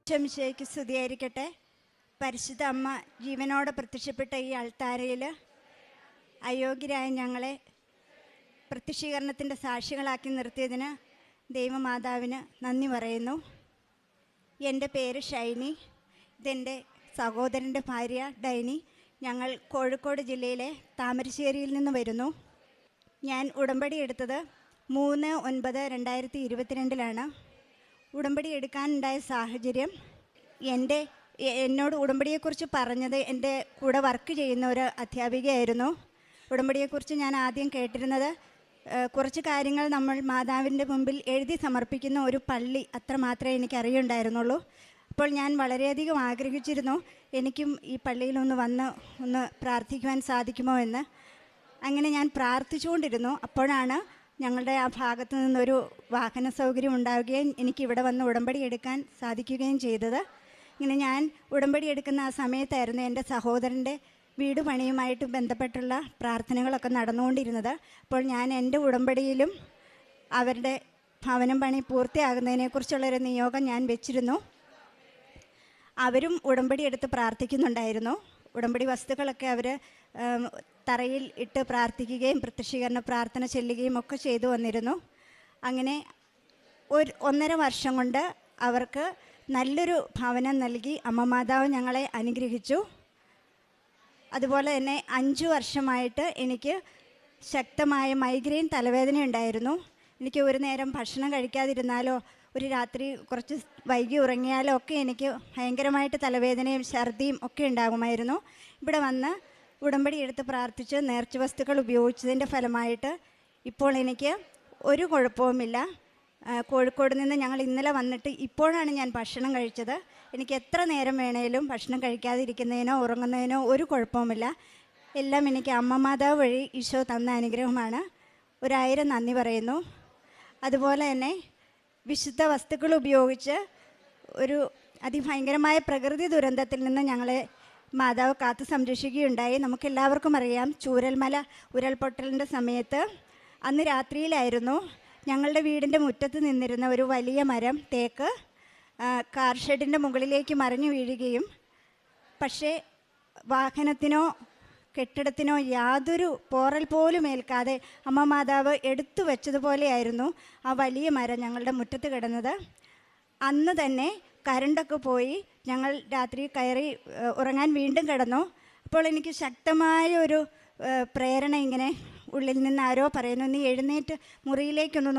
ശംശയ്ക്ക് സ്തുതിയായിരിക്കട്ടെ. പരിശുദ്ധ അമ്മ ജീവനോടെ പ്രത്യക്ഷപ്പെട്ട ഈ അൾത്താരയിൽ അയോഗ്യരായ ഞങ്ങളെ പ്രത്യക്ഷീകരണത്തിൻ്റെ സാക്ഷികളാക്കി നിർത്തിയതിന് ദൈവമാതാവിന് നന്ദി പറയുന്നു. എൻ്റെ പേര് ഷൈനി, ഇതെൻ്റെ സഹോദരൻ്റെ ഭാര്യ ഡൈനി. ഞങ്ങൾ കോഴിക്കോട് ജില്ലയിലെ താമരശ്ശേരിയിൽ നിന്ന് വരുന്നു. ഞാൻ ഉടമ്പടി എടുത്തത് 3/9/2022 ഉടമ്പടി എടുക്കാനുണ്ടായ സാഹചര്യം, എന്നോട് ഉടമ്പടിയെക്കുറിച്ച് പറഞ്ഞത് എൻ്റെ കൂടെ വർക്ക് ചെയ്യുന്ന ഒരു അധ്യാപികയായിരുന്നു. ഉടമ്പടിയെക്കുറിച്ച് ഞാൻ ആദ്യം കേട്ടിരുന്നത് കുറച്ച് കാര്യങ്ങൾ നമ്മൾ മാതാവിൻ്റെ മുമ്പിൽ എഴുതി സമർപ്പിക്കുന്ന ഒരു പള്ളി, അത്ര മാത്രമേ എനിക്ക് അറിയുണ്ടായിരുന്നുള്ളൂ. അപ്പോൾ ഞാൻ വളരെയധികം ആഗ്രഹിച്ചിരുന്നു എനിക്കും ഈ പള്ളിയിലൊന്ന് വന്ന് ഒന്ന് പ്രാർത്ഥിക്കുവാൻ സാധിക്കുമോ എന്ന്. അങ്ങനെ ഞാൻ പ്രാർത്ഥിച്ചുകൊണ്ടിരുന്നു. അപ്പോഴാണ് ഞങ്ങളുടെ ആ ഭാഗത്തു നിന്നൊരു വാഹന സൗകര്യം ഉണ്ടാവുകയും എനിക്കിവിടെ വന്ന് ഉടമ്പടി എടുക്കാൻ സാധിക്കുകയും ചെയ്തത്. ഇങ്ങനെ ഞാൻ ഉടമ്പടി എടുക്കുന്ന ആ സമയത്തായിരുന്നു എൻ്റെ സഹോദരൻ്റെ വീട് പണിയുമായിട്ട് ബന്ധപ്പെട്ടുള്ള പ്രാർത്ഥനകളൊക്കെ നടന്നുകൊണ്ടിരുന്നത്. അപ്പോൾ ഞാൻ എൻ്റെ ഉടമ്പടിയിലും അവരുടെ ഭവനം പണി പൂർത്തിയാകുന്നതിനെക്കുറിച്ചുള്ളൊരു നിയോഗം ഞാൻ വെച്ചിരുന്നു. അവരും ഉടമ്പടി എടുത്ത് പ്രാർത്ഥിക്കുന്നുണ്ടായിരുന്നു. ഉടമ്പടി വസ്തുക്കളൊക്കെ അവർ തറയിൽ ഇട്ട് പ്രാർത്ഥിക്കുകയും പ്രത്യക്ഷീകരണ പ്രാർത്ഥന ചെല്ലുകയും ഒക്കെ ചെയ്തു വന്നിരുന്നു. അങ്ങനെ 1.5 വർഷം കൊണ്ട് അവർക്ക് നല്ലൊരു ഭവനം നൽകി അമ്മ മാതാവ് ഞങ്ങളെ അനുഗ്രഹിച്ചു. അതുപോലെ തന്നെ 5 വർഷമായിട്ട് എനിക്ക് ശക്തമായ മൈഗ്രെയിൻ തലവേദന ഉണ്ടായിരുന്നു. എനിക്ക് ഒരു നേരം ഭക്ഷണം കഴിക്കാതിരുന്നാലോ ഒരു രാത്രി കുറച്ച് വൈകി ഉറങ്ങിയാലോ ഒക്കെ എനിക്ക് ഭയങ്കരമായിട്ട് തലവേദനയും ഛർദിയും ഒക്കെ ഉണ്ടാകുമായിരുന്നു. ഇവിടെ വന്ന് ഉടമ്പടി എടുത്ത് പ്രാർത്ഥിച്ച് നേർച്ച വസ്തുക്കൾ ഉപയോഗിച്ചതിൻ്റെ ഫലമായിട്ട് ഇപ്പോൾ എനിക്ക് ഒരു കുഴപ്പവുമില്ല. കോഴിക്കോട് നിന്ന് ഞങ്ങൾ ഇന്നലെ വന്നിട്ട് ഇപ്പോഴാണ് ഞാൻ ഭക്ഷണം കഴിച്ചത്. എനിക്ക് എത്ര നേരം വേണേലും ഭക്ഷണം കഴിക്കാതിരിക്കുന്നതിനോ ഉറങ്ങുന്നതിനോ ഒരു കുഴപ്പവുമില്ല. എല്ലാം എനിക്ക് അമ്മ മാതാവ് വഴി ഈശോ തന്ന അനുഗ്രഹമാണ്. 1000 നന്ദി പറയുന്നു. അതുപോലെ തന്നെ വിശുദ്ധ വസ്തുക്കൾ ഉപയോഗിച്ച് ഒരു അതിഭയങ്കരമായ പ്രകൃതി ദുരന്തത്തിൽ നിന്ന് ഞങ്ങളെ മാതാവ് കാത്തു സംരക്ഷിക്കുകയുണ്ടായി. നമുക്കെല്ലാവർക്കും അറിയാം, ചൂരൽമല ഉരുൾപൊട്ടലിൻ്റെ സമയത്ത് അന്ന് രാത്രിയിലായിരുന്നു. ഞങ്ങളുടെ വീടിൻ്റെ മുറ്റത്ത് നിന്നിരുന്ന ഒരു വലിയ മരം, തേക്ക്, കാർ ഷെഡിൻ്റെ മുകളിലേക്ക് മറിഞ്ഞു വീഴുകയും പക്ഷേ വാഹനത്തിനോ കെട്ടിടത്തിനോ യാതൊരു പോറൽ പോലും ഏൽക്കാതെ അമ്മ മാതാവ് എടുത്തു വെച്ചതുപോലെയായിരുന്നു ആ വലിയ മരം ഞങ്ങളുടെ മുറ്റത്ത് കിടന്നത്. അന്ന് തന്നെ കരണ്ടൊക്കെ പോയി. ഞങ്ങൾ രാത്രി കയറി ഉറങ്ങാൻ വീണ്ടും കിടന്നു. അപ്പോൾ എനിക്ക് ശക്തമായ ഒരു പ്രേരണ ഇങ്ങനെ ഉള്ളിൽ നിന്ന് ആരോ പറയുന്നു, നീ എഴുന്നേറ്റ് മുറിയിലേക്കൊന്ന്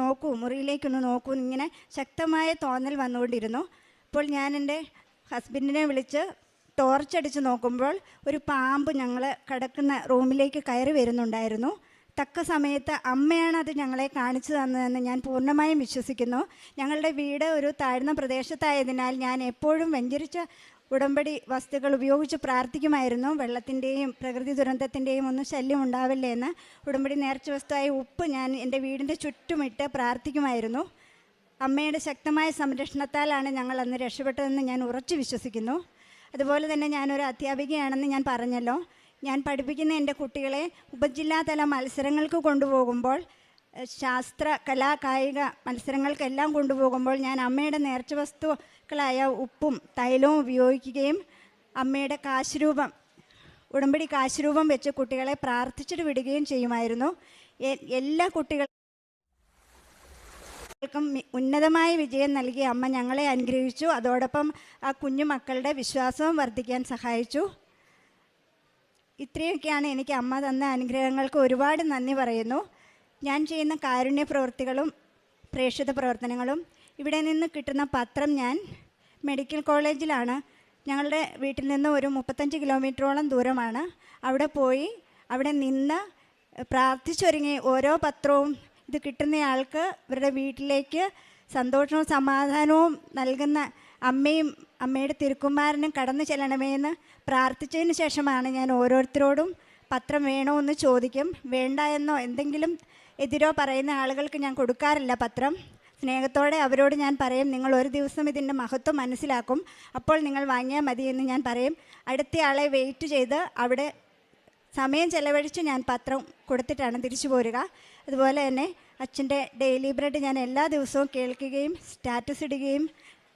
നോക്കൂ ഇങ്ങനെ ശക്തമായ തോന്നൽ വന്നുകൊണ്ടിരുന്നു. അപ്പോൾ ഞാൻ എൻ്റെ ഹസ്ബൻഡിനെ വിളിച്ച് ടോർച്ചടിച്ച് നോക്കുമ്പോൾ ഒരു പാമ്പ് ഞങ്ങൾ കിടക്കുന്ന റൂമിലേക്ക് കയറി വരുന്നുണ്ടായിരുന്നു. തക്ക സമയത്ത് അമ്മയാണ് അത് ഞങ്ങളെ കാണിച്ചു തന്നതെന്ന് ഞാൻ പൂർണ്ണമായും വിശ്വസിക്കുന്നു. ഞങ്ങളുടെ വീട് ഒരു താഴ്ന്ന പ്രദേശത്തായതിനാൽ ഞാൻ എപ്പോഴും വെഞ്ചരിച്ച ഉടമ്പടി വസ്തുക്കൾ ഉപയോഗിച്ച് പ്രാർത്ഥിക്കുമായിരുന്നു. വെള്ളത്തിൻ്റെയും പ്രകൃതി ദുരന്തത്തിൻ്റെയും ഒന്നും ശല്യം ഉണ്ടാവില്ലേ എന്ന്. ഉടമ്പടി നേർച്ച വസ്തുവായ ഉപ്പ് ഞാൻ എൻ്റെ വീടിൻ്റെ ചുറ്റുമിട്ട് പ്രാർത്ഥിക്കുമായിരുന്നു. അമ്മയുടെ ശക്തമായ സംരക്ഷണത്താലാണ് ഞങ്ങൾ അന്ന് രക്ഷപ്പെട്ടതെന്ന് ഞാൻ ഉറച്ചു വിശ്വസിക്കുന്നു. അതുപോലെ തന്നെ ഞാനൊരു അധ്യാപികയാണെന്ന് ഞാൻ പറഞ്ഞല്ലോ. ഞാൻ പഠിപ്പിക്കുന്ന എൻ്റെ കുട്ടികളെ ഉപജില്ലാതല മത്സരങ്ങൾക്ക് കൊണ്ടുപോകുമ്പോൾ, ശാസ്ത്ര കലാ കായിക മത്സരങ്ങൾക്കെല്ലാം കൊണ്ടുപോകുമ്പോൾ ഞാൻ അമ്മയുടെ നേർച്ച വസ്തുക്കളായ ഉപ്പും തൈലവും ഉപയോഗിക്കുകയും അമ്മയുടെ കാശുരൂപം, ഉടമ്പടി കാശുരൂപം വെച്ച് കുട്ടികളെ പ്രാർത്ഥിച്ചിട്ട് വിടുകയും ചെയ്യുമായിരുന്നു. എല്ലാ കുട്ടികൾക്കും ഉന്നതമായ വിജയം നൽകി അമ്മ ഞങ്ങളെ അനുഗ്രഹിച്ചു. അതോടൊപ്പം ആ കുഞ്ഞു മക്കളുടെ വിശ്വാസവും വർദ്ധിക്കാൻ സഹായിച്ചു. ഇത്രയൊക്കെയാണ് എനിക്ക് അമ്മ തന്ന അനുഗ്രഹങ്ങൾക്ക് ഒരുപാട് നന്ദി പറയുന്നു. ഞാൻ ചെയ്യുന്ന കാരുണ്യ പ്രവൃത്തികളും പ്രേക്ഷിത പ്രവർത്തനങ്ങളും, ഇവിടെ നിന്ന് കിട്ടുന്ന പത്രം ഞാൻ മെഡിക്കൽ കോളേജിലാണ്, ഞങ്ങളുടെ വീട്ടിൽ നിന്ന് ഒരു 35 കിലോമീറ്ററോളം ദൂരമാണ്. അവിടെ പോയി അവിടെ നിന്ന് പ്രാർത്ഥിച്ചൊരുങ്ങി ഓരോ പത്രവും ഇത് കിട്ടുന്നയാൾക്ക് ഇവരുടെ വീട്ടിലേക്ക് സന്തോഷവും സമാധാനവും നൽകുന്ന അമ്മയും അമ്മയുടെ തിരുക്കുമാരനും കടന്നു ചെല്ലണമേ എന്ന് പ്രാർത്ഥിച്ചതിന് ശേഷമാണ് ഞാൻ ഓരോരുത്തരോടും പത്രം വേണോ എന്ന് ചോദിക്കും. വേണ്ട എന്നോ എന്തെങ്കിലും എതിരോ പറയുന്ന ആളുകൾക്ക് ഞാൻ കൊടുക്കാറില്ല പത്രം. സ്നേഹത്തോടെ അവരോട് ഞാൻ പറയും, നിങ്ങൾ ഒരു ദിവസം ഇതിൻ്റെ മഹത്വം മനസ്സിലാക്കും, അപ്പോൾ നിങ്ങൾ വാങ്ങിയാൽ മതി എന്ന് ഞാൻ പറയും. അടുത്തയാളെ വെയിറ്റ് ചെയ്ത് അവിടെ സമയം ചെലവഴിച്ച് ഞാൻ പത്രം കൊടുത്തിട്ടാണ് തിരിച്ചു പോരുക. അതുപോലെ തന്നെ അച്ഛൻ്റെ ഡെയിലി ബ്രെഡ് ഞാൻ എല്ലാ ദിവസവും കേൾക്കുകയും സ്റ്റാറ്റസ് ഇടുകയും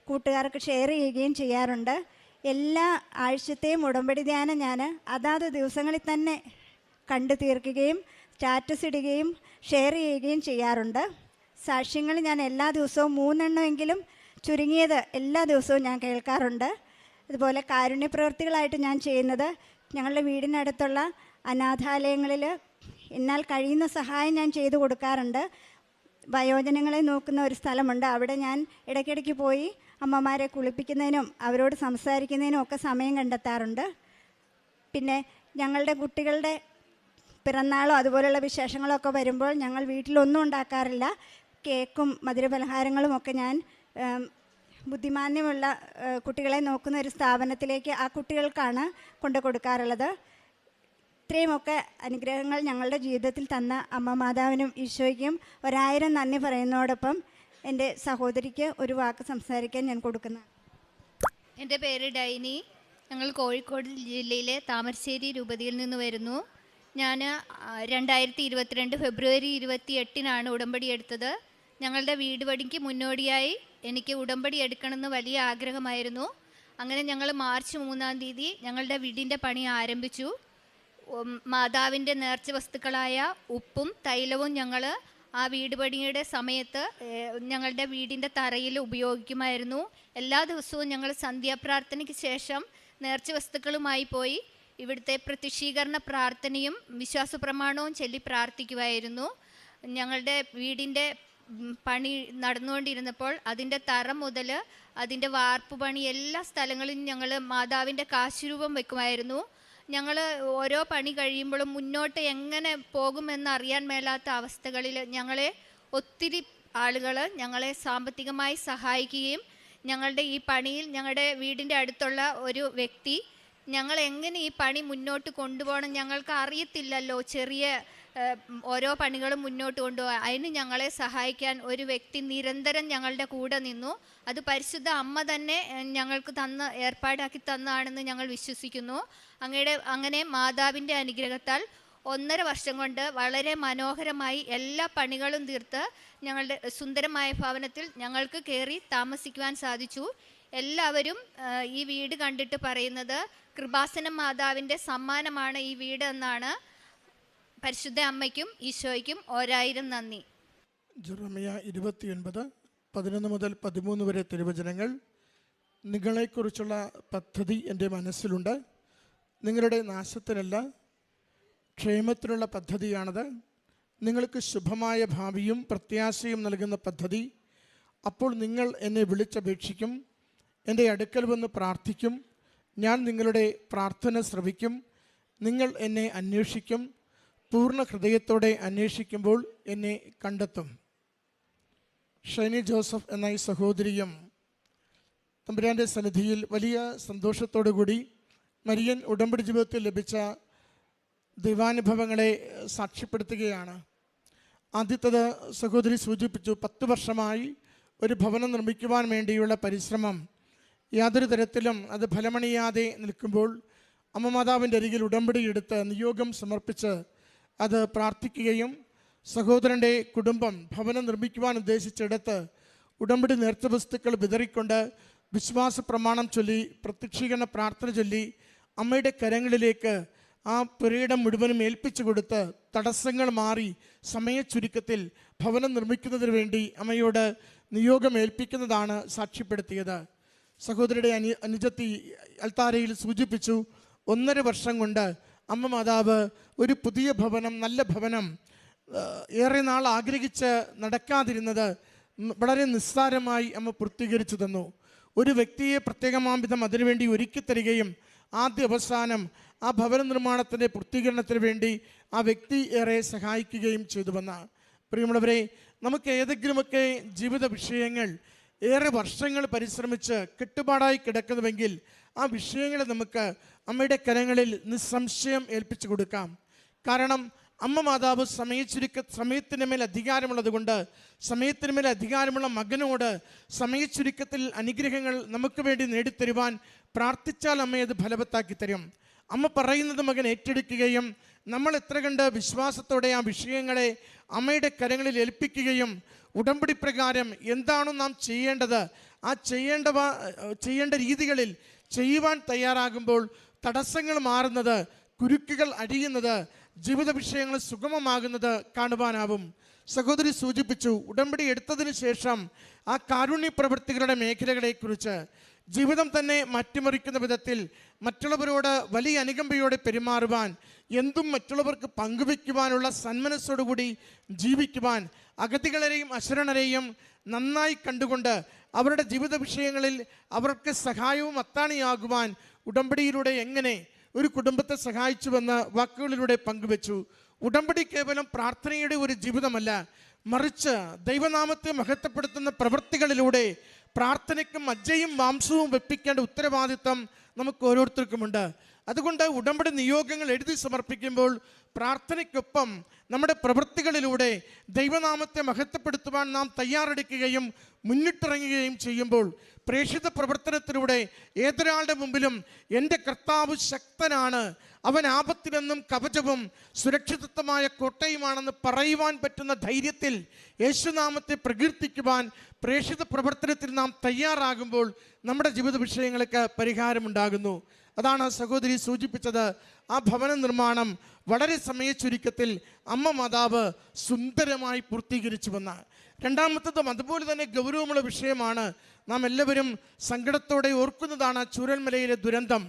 കൂട്ടുകാർക്ക് ഷെയർ ചെയ്യുകയും ചെയ്യാറുണ്ട്. എല്ലാ ആഴ്ചത്തെയും ഉടമ്പടി ധ്യാനം ഞാൻ അതാത് ദിവസങ്ങളിൽ തന്നെ കണ്ടു തീർക്കുകയും സ്റ്റാറ്റസ് ഇടുകയും ഷെയർ ചെയ്യുകയും ചെയ്യാറുണ്ട്. സാക്ഷ്യങ്ങൾ ഞാൻ എല്ലാ ദിവസവും 3 എണ്ണമെങ്കിലും ചുരുങ്ങിയത് എല്ലാ ദിവസവും ഞാൻ കേൾക്കാറുണ്ട്. അതുപോലെ കാരുണ്യപ്രവൃത്തികളായിട്ട് ഞാൻ ചെയ്യുന്നത് ഞങ്ങളുടെ വീടിനടുത്തുള്ള അനാഥാലയങ്ങളിൽ എന്നാൽ കഴിയുന്ന സഹായം ഞാൻ ചെയ്തു കൊടുക്കാറുണ്ട്. വയോജനങ്ങളെ നോക്കുന്ന ഒരു സ്ഥലമുണ്ട്. അവിടെ ഞാൻ ഇടയ്ക്കിടയ്ക്ക് പോയി അമ്മമാരെ കുളിപ്പിക്കുന്നതിനും അവരോട് സംസാരിക്കുന്നതിനും ഒക്കെ സമയം കണ്ടെത്താറുണ്ട്. പിന്നെ ഞങ്ങളുടെ കുട്ടികളുടെ പിറന്നാളോ അതുപോലെയുള്ള വിശേഷങ്ങളൊക്കെ വരുമ്പോൾ ഞങ്ങൾ വീട്ടിലൊന്നും ഉണ്ടാക്കാറില്ല. കേക്കും മധുരപലഹാരങ്ങളും ഒക്കെ ഞാൻ ബുദ്ധിമാന്യമുള്ള കുട്ടികളെ നോക്കുന്ന ഒരു സ്ഥാപനത്തിലേക്ക് ആ കുട്ടികൾക്കാണ് കൊണ്ടു കൊടുക്കാറുള്ളത്. ഇത്രയുമൊക്കെ അനുഗ്രഹങ്ങൾ ഞങ്ങളുടെ ജീവിതത്തിൽ തന്ന അമ്മ മാതാവിനും ഈശോയ്ക്കും 1000 നന്ദി പറയുന്നതോടൊപ്പം എൻ്റെ സഹോദരിക്ക് ഒരു വാക്ക് സംസാരിക്കാൻ ഞാൻ കൊടുക്കുന്നു. എൻ്റെ പേര് ഡൈനി. ഞങ്ങൾ കോഴിക്കോട് ജില്ലയിലെ താമരശ്ശേരി രൂപതയിൽ നിന്ന് വരുന്നു. ഞാൻ 2022 ഫെബ്രുവരി 28 ഉടമ്പടി എടുത്തത്. ഞങ്ങളുടെ വീട് പണിക്ക് മുന്നോടിയായി എനിക്ക് ഉടമ്പടി എടുക്കണമെന്ന് വലിയ ആഗ്രഹമായിരുന്നു. അങ്ങനെ ഞങ്ങൾ മാർച്ച് 3 ഞങ്ങളുടെ വീടിൻ്റെ പണി ആരംഭിച്ചു. മാതാവിൻ്റെ നേർച്ച വസ്തുക്കളായ ഉപ്പും തൈലവും ഞങ്ങൾ ആ വീട് പണിയുടെ സമയത്ത് ഞങ്ങളുടെ വീടിൻ്റെ തറയിൽ ഉപയോഗിക്കുമായിരുന്നു. എല്ലാ ദിവസവും ഞങ്ങൾ സന്ധ്യാപ്രാർത്ഥനയ്ക്ക് ശേഷം നേർച്ച വസ്തുക്കളുമായി പോയി ഇവിടുത്തെ പ്രത്യക്ഷീകരണ പ്രാർത്ഥനയും വിശ്വാസ പ്രമാണവും ചൊല്ലി പ്രാർത്ഥിക്കുമായിരുന്നു. ഞങ്ങളുടെ വീടിൻ്റെ പണി നടന്നുകൊണ്ടിരുന്നപ്പോൾ അതിൻ്റെ തറ മുതൽ അതിൻ്റെ വാർപ്പ് പണി എല്ലാ സ്ഥലങ്ങളിലും ഞങ്ങൾ മാതാവിൻ്റെ കാശുരൂപം വെക്കുമായിരുന്നു. ഞങ്ങൾ ഓരോ പണി കഴിയുമ്പോഴും മുന്നോട്ട് എങ്ങനെ പോകുമെന്നറിയാൻ മേലാത്ത അവസ്ഥകളിൽ ഞങ്ങളെ ഒത്തിരി ആളുകൾ ഞങ്ങളെ സാമ്പത്തികമായി സഹായിക്കുകയും ഞങ്ങളുടെ ഈ പണിയിൽ ഞങ്ങളുടെ വീടിൻ്റെ അടുത്തുള്ള ഒരു വ്യക്തി ഞങ്ങൾ എങ്ങനെ ഈ പണി മുന്നോട്ട് കൊണ്ടുപോകണം, ഞങ്ങൾക്ക് അറിയത്തില്ലല്ലോ, ചെറിയ ഓരോ പണികളും മുന്നോട്ട് കൊണ്ടുപോകാൻ, അതിന് ഞങ്ങളെ സഹായിക്കാൻ ഒരു വ്യക്തി നിരന്തരം ഞങ്ങളുടെ കൂടെ നിന്നു. അത് പരിശുദ്ധ അമ്മ തന്നെ ഞങ്ങൾക്ക് ഏർപ്പാടാക്കി തന്നതാണെന്ന് ഞങ്ങൾ വിശ്വസിക്കുന്നു. അങ്ങനെ മാതാവിൻ്റെ അനുഗ്രഹത്താൽ 1.5 വർഷം കൊണ്ട് വളരെ മനോഹരമായി എല്ലാ പണികളും തീർത്ത് ഞങ്ങളുടെ സുന്ദരമായ ഭവനത്തിൽ ഞങ്ങൾക്ക് കയറി താമസിക്കുവാൻ സാധിച്ചു. എല്ലാവരും ഈ വീട് കണ്ടിട്ട് പറയുന്നത് കൃപാസനം മാതാവിൻ്റെ സമ്മാനമാണ് ഈ വീട് എന്നാണ്. പരിശുദ്ധ അമ്മയ്ക്കും ഈശോയ്ക്കും 1000 നന്ദി. ജെറമിയ 29:11 മുതൽ 13 വരെ തിരുവചനങ്ങൾ. നിങ്ങളെക്കുറിച്ചുള്ള പദ്ധതി എൻ്റെ മനസ്സിലുണ്ട്, നിങ്ങളുടെ നാശത്തിനല്ല ക്ഷേമത്തിനുള്ള പദ്ധതിയാണത്. നിങ്ങൾക്ക് ശുഭമായ ഭാവിയും പ്രത്യാശയും നൽകുന്ന പദ്ധതി. അപ്പോൾ നിങ്ങൾ എന്നെ വിളിച്ചപേക്ഷിക്കും, എൻ്റെ അടുക്കൽ വന്ന് പ്രാർത്ഥിക്കും. ഞാൻ നിങ്ങളുടെ പ്രാർത്ഥന ശ്രവിക്കും. നിങ്ങൾ എന്നെ അന്വേഷിക്കും, പൂർണ്ണ ഹൃദയത്തോടെ അന്വേഷിക്കുമ്പോൾ എന്നെ കണ്ടെത്തും. ഷൈനി ജോസഫ് എന്ന ഈ സഹോദരിയും തമ്പുരാൻ്റെ സന്നിധിയിൽ വലിയ സന്തോഷത്തോടു കൂടി മരിയൻ ഉടമ്പടി ജീവിതത്തിൽ ലഭിച്ച ദൈവാനുഭവങ്ങളെ സാക്ഷ്യപ്പെടുത്തുകയാണ്. ആദ്യത്തത് സഹോദരി സൂചിപ്പിച്ചു, 10 വർഷമായി ഒരു ഭവനം നിർമ്മിക്കുവാൻ വേണ്ടിയുള്ള പരിശ്രമം യാതൊരു തരത്തിലും അത് ഫലമണിയാതെ നിൽക്കുമ്പോൾ അമ്മ മാതാവിൻ്റെ അരികിൽ ഉടമ്പടി എടുത്ത് നിയോഗം സമർപ്പിച്ച് അത് പ്രാർത്ഥിക്കുകയും സഹോദരൻ്റെ കുടുംബം ഭവനം നിർമ്മിക്കുവാൻ ഉദ്ദേശിച്ചെടുത്ത് ഉടമ്പടി നേർച്ച വസ്തുക്കൾ വിതറിക്കൊണ്ട് വിശ്വാസ പ്രമാണം ചൊല്ലി പ്രത്യക്ഷീകരണ പ്രാർത്ഥന ചൊല്ലി അമ്മയുടെ കരങ്ങളിലേക്ക് ആ പുരയിടം മുഴുവനും ഏൽപ്പിച്ചു കൊടുത്ത് തടസ്സങ്ങൾ മാറി സമയച്ചുരുക്കത്തിൽ ഭവനം നിർമ്മിക്കുന്നതിന് വേണ്ടി അമ്മയോട് നിയോഗം ഏൽപ്പിക്കുന്നതാണ് സാക്ഷ്യപ്പെടുത്തിയത്. സഹോദരിയുടെ അനുജത്തി അൽത്താരയിൽ സൂചിപ്പിച്ചു, 1.5 വർഷം കൊണ്ട് അമ്മ മാതാവ് ഒരു പുതിയ ഭവനം, നല്ല ഭവനം ഏറെ നാൾ ആഗ്രഹിച്ച് നടക്കാതിരുന്നത് വളരെ നിസ്സാരമായി അമ്മ പൂർത്തീകരിച്ചു തന്നു. ഒരു വ്യക്തിയെ പ്രത്യേകമാംവിധം അതിനുവേണ്ടി ഒരുക്കി തരികയും ആദ്യ അവസാനം ആ ഭവന നിർമ്മാണത്തിൻ്റെ പൂർത്തീകരണത്തിന് വേണ്ടി ആ വ്യക്തി ഏറെ സഹായിക്കുകയും ചെയ്തുവെന്ന. പ്രിയമുള്ളവരെ, നമുക്ക് ഏതെങ്കിലുമൊക്കെ ജീവിത വിഷയങ്ങൾ ഏറെ വർഷങ്ങൾ പരിശ്രമിച്ച് കെട്ടുപാടായി കിടക്കുന്നുവെങ്കിൽ ആ വിഷയങ്ങളെ നമുക്ക് അമ്മയുടെ കരങ്ങളിൽ നിസ്സംശയം ഏൽപ്പിച്ചു കൊടുക്കാം. കാരണം അമ്മ മാതാവ് സമയത്തിന് മേൽ അധികാരമുള്ളത് കൊണ്ട് സമയത്തിന് മേൽ അധികാരമുള്ള മകനോട് സമയച്ചുരുക്കത്തിൽ അനുഗ്രഹങ്ങൾ നമുക്ക് വേണ്ടി നേടിത്തരുവാൻ പ്രാർത്ഥിച്ചാൽ അമ്മയത് ഫലവത്താക്കി തരും. അമ്മ പറയുന്നത് മകൻ ഏറ്റെടുക്കുകയും നമ്മൾ എത്ര കണ്ട് വിശ്വാസത്തോടെ ആ വിഷയങ്ങളെ അമ്മയുടെ കരങ്ങളിൽ ഏൽപ്പിക്കുകയും ഉടമ്പടി പ്രകാരം എന്താണോ നാം ചെയ്യേണ്ടത് ആ ചെയ്യേണ്ട രീതികളിൽ ചെയ്യുവാൻ തയ്യാറാകുമ്പോൾ തടസ്സങ്ങൾ മാറുന്നത്, കുരുക്കുകൾ അഴിയുന്നത്, ജീവിത വിഷയങ്ങൾ സുഗമമാകുന്നത് കാണുവാനാവും. സഹോദരി സൂചിപ്പിച്ചു, ഉടമ്പടി എടുത്തതിന് ശേഷം ആ കാരുണ്യ പ്രവൃത്തികളുടെ മേഖലകളെക്കുറിച്ച് ജീവിതം തന്നെ മാറ്റിമറിക്കുന്ന വിധത്തിൽ മറ്റുള്ളവരോട് വലിയ അനുകമ്പയോടെ പെരുമാറുവാൻ, എന്തും മറ്റുള്ളവർക്ക് പങ്കുവയ്ക്കുവാനുള്ള സന്മനസ്സോടുകൂടി ജീവിക്കുവാൻ, അഗതികളെയും അശരണരെയും നന്നായി കണ്ടുകൊണ്ട് അവരുടെ ജീവിത വിഷയങ്ങളിൽ അവർക്ക് സഹായവും അത്താണിയാകുവാൻ ഉടമ്പടിയിലൂടെ എങ്ങനെ ഒരു കുടുംബത്തെ സഹായിച്ചുവെന്ന് വാക്കുകളിലൂടെ പങ്കുവെച്ചു. ഉടമ്പടി കേവലം പ്രാർത്ഥനയുടെ ഒരു ജീവിതമല്ല, മറിച്ച് ദൈവനാമത്തെ മഹത്വപ്പെടുത്തുന്ന പ്രവൃത്തികളിലൂടെ പ്രാർത്ഥനയ്ക്കും മജ്ജയും മാംസവും വെപ്പിക്കേണ്ട ഉത്തരവാദിത്വം നമുക്ക് ഓരോരുത്തർക്കുമുണ്ട്. അതുകൊണ്ട് ഉടമ്പടി നിയോഗങ്ങൾ എഴുതി സമർപ്പിക്കുമ്പോൾ പ്രാർത്ഥനയ്ക്കൊപ്പം നമ്മുടെ പ്രവൃത്തികളിലൂടെ ദൈവനാമത്തെ മഹത്വപ്പെടുത്തുവാൻ നാം തയ്യാറെടുക്കുകയും മുന്നിട്ടിറങ്ങുകയും ചെയ്യുമ്പോൾ പ്രേക്ഷിത പ്രവർത്തനത്തിലൂടെ ഏതൊരാളുടെ മുമ്പിലും എൻ്റെ കർത്താവ് ശക്തനാണ്, അവൻ ആപത്തിനെന്നും കവചവും സുരക്ഷിതത്വമായ കോട്ടയുമാണെന്ന് പറയുവാൻ പറ്റുന്ന ധൈര്യത്തിൽ യേശുനാമത്തെ പ്രകീർത്തിക്കുവാൻ പ്രേക്ഷിത പ്രവർത്തനത്തിൽ നാം തയ്യാറാകുമ്പോൾ നമ്മുടെ ജീവിത വിഷയങ്ങൾക്ക് പരിഹാരമുണ്ടാകുന്നു. അതാണ് സഹോദരി സൂചിപ്പിച്ചത്. ആ ഭവന നിർമ്മാണം വളരെ സമയച്ചുരുക്കത്തിൽ അമ്മ മാതാവ് സുന്ദരമായി പൂർത്തീകരിച്ചുവെന്ന്. രണ്ടാമത്തതും അതുപോലെ തന്നെ ഗൗരവമുള്ള വിഷയമാണ്. നാം എല്ലാവരും സങ്കടത്തോടെ ഓർക്കുന്നതാണ് ചൂരൽമലയിലെ ദുരന്തം.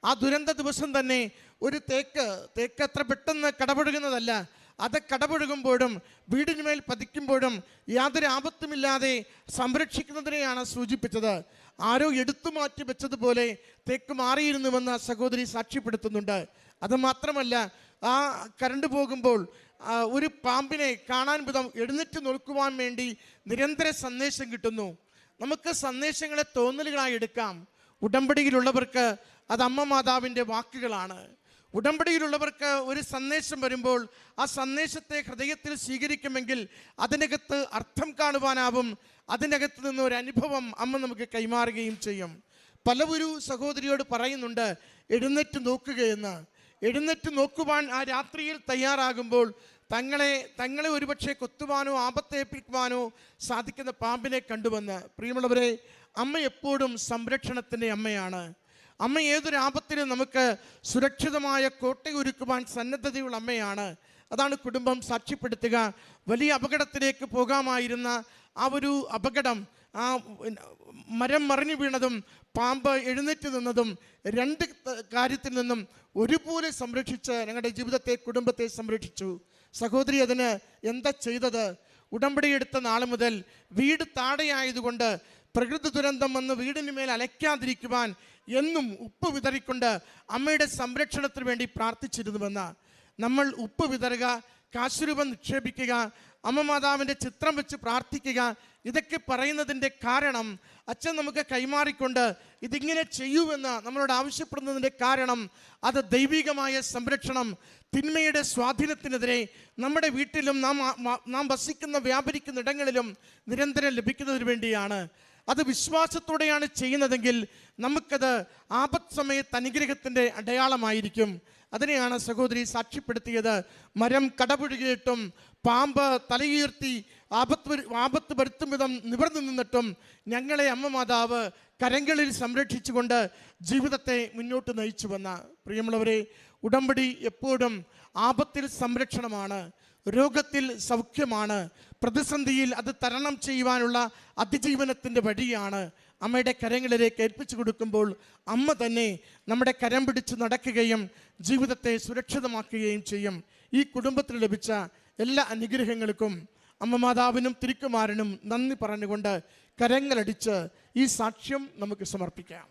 ആ ദുരന്ത ദിവസം തന്നെ ഒരു തേക്ക് അത്ര പെട്ടെന്ന് കടപുഴകുന്നതല്ല. അത് കടപുഴകുമ്പോഴും വീടിനുമേൽ പതിക്കുമ്പോഴും യാതൊരു ആപത്തുമില്ലാതെ സംരക്ഷിക്കുന്നതിനെയാണ് സൂചിപ്പിച്ചത്. ആരോ എടുത്തു മാറ്റി വെച്ചതുപോലെ തേക്ക് മാറിയിരുന്നുവെന്ന് സഹോദരി സാക്ഷ്യപ്പെടുത്തുന്നുണ്ട്. അതുമാത്രമല്ല, ആ കരണ്ട് പോകുമ്പോൾ ഒരു പാമ്പിനെ കാണാൻ വിധം എഴുന്നേറ്റ് നോക്കുവാൻ വേണ്ടി നിരന്തര സന്ദേശം കിട്ടുന്നു. നമുക്ക് സന്ദേശങ്ങളെ തോന്നലുകളായി എടുക്കാം. ഉടമ്പടിയിലുള്ളവർക്ക് അത് അമ്മ മാതാവിൻ്റെ വാക്കുകളാണ്. ഉടമ്പടിയിലുള്ളവർക്ക് ഒരു സന്ദേശം വരുമ്പോൾ ആ സന്ദേശത്തെ ഹൃദയത്തിൽ സ്വീകരിക്കുമെങ്കിൽ അതിനകത്ത് അർത്ഥം കാണുവാനാവും. അതിനകത്ത് നിന്ന് ഒരു അനുഭവം അമ്മ നമുക്ക് കൈമാറുകയും ചെയ്യും. പലവരു സഹോദരിയോട് പറയുന്നുണ്ട് എഴുന്നേറ്റ് നോക്കുകയെന്ന്. എഴുന്നേറ്റ് നോക്കുവാൻ ആ രാത്രിയിൽ തയ്യാറാകുമ്പോൾ തങ്ങളെ ഒരുപക്ഷെ കൊത്തുവാനോ ആപത്തേൽപ്പിക്കുവാനോ സാധിക്കുന്ന പാമ്പിനെ കണ്ടുവന്ന്. പ്രിയമുള്ളവരെ, അമ്മ എപ്പോഴും സംരക്ഷണത്തിൻ്റെ അമ്മയാണ്. അമ്മ ഏതൊരു ആപത്തിനും നമുക്ക് സുരക്ഷിതമായ കോട്ടയൊരുക്കുവാൻ സന്നദ്ധതയുള്ള അമ്മയാണ്. അതാണ് കുടുംബം സാക്ഷ്യപ്പെടുത്തുക. വലിയ അപകടത്തിലേക്ക് പോകാമായിരുന്ന ആ ഒരു അപകടം, ആ മരം മറിഞ്ഞു വീണതും പാമ്പ് എഴുന്നേറ്റ് നിന്നതും രണ്ട് കാര്യത്തിൽ നിന്നും ഒരുപോലെ സംരക്ഷിച്ച് ഞങ്ങളുടെ ജീവിതത്തെ, കുടുംബത്തെ സംരക്ഷിച്ചു. സഹോദരി അതിന് എന്താ ചെയ്തത്? ഉടമ്പടി എടുത്ത നാൾ മുതൽ വീട് താഴെയായതുകൊണ്ട് പ്രകൃതി ദുരന്തം വന്ന് വീടിന് മേൽ അലയ്ക്കാതിരിക്കുവാൻ എന്നും ഉപ്പ് വിതറിക്കൊണ്ട് അമ്മയുടെ സംരക്ഷണത്തിന് വേണ്ടി പ്രാർത്ഥിച്ചിരുന്നുവെന്ന്. നമ്മൾ ഉപ്പ് വിതറുക, കാശുരൂപം നിക്ഷേപിക്കുക, അമ്മ മാതാവിൻ്റെ ചിത്രം വെച്ച് പ്രാർത്ഥിക്കുക, ഇതൊക്കെ പറയുന്നതിൻ്റെ കാരണം അച്ഛൻ നമുക്ക് കൈമാറിക്കൊണ്ട് ഇതിങ്ങനെ ചെയ്യൂവെന്ന് നമ്മളോട് ആവശ്യപ്പെടുന്നതിൻ്റെ കാരണം അത് ദൈവികമായ സംരക്ഷണം, തിന്മയുടെ സ്വാധീനത്തിനെതിരെ നമ്മുടെ വീട്ടിലും നാം വസിക്കുന്ന വ്യാപരിക്കുന്ന ഇടങ്ങളിലും നിരന്തരം ലഭിക്കുന്നതിന് വേണ്ടിയാണ്. അത് വിശ്വാസത്തോടെയാണ് ചെയ്യുന്നതെങ്കിൽ നമുക്കത് ആപത്ത് സമയത്ത് അനുഗ്രഹത്തിൻ്റെ അടയാളമായിരിക്കും. അതിനെയാണ് സഹോദരി സാക്ഷ്യപ്പെടുത്തിയത്. മരം കടപുഴകിയിട്ടും പാമ്പ് തലയുയർത്തി ആപത്ത് വരുത്തും വിധം നിവർന്നു നിന്നിട്ടും ഞങ്ങളെ അമ്മ മാതാവ് കരങ്ങളിൽ സംരക്ഷിച്ചുകൊണ്ട് ജീവിതത്തെ മുന്നോട്ട് നയിച്ചുവെന്ന. പ്രിയമുള്ളവരെ, ഉടമ്പടി എപ്പോഴും ആപത്തിൽ സംരക്ഷണമാണ്, രോഗത്തിൽ സൗഖ്യമാണ്, പ്രതിസന്ധിയിൽ അത് തരണം ചെയ്യുവാനുള്ള അതിജീവനത്തിൻ്റെ വഴിയാണ്. അമ്മയുടെ കരങ്ങളിലേക്ക് ഏൽപ്പിച്ചു കൊടുക്കുമ്പോൾ അമ്മ തന്നെ നമ്മുടെ കരം പിടിച്ച് നടക്കുകയും ജീവിതത്തെ സുരക്ഷിതമാക്കുകയും ചെയ്യും. ഈ കുടുംബത്തിൽ ലഭിച്ച എല്ലാ അനുഗ്രഹങ്ങൾക്കും അമ്മ മാതാവിനും തിരുക്കുമാരനും നന്ദി പറഞ്ഞുകൊണ്ട് കരങ്ങളടിച്ച് ഈ സാക്ഷ്യം നമുക്ക് സമർപ്പിക്കാം.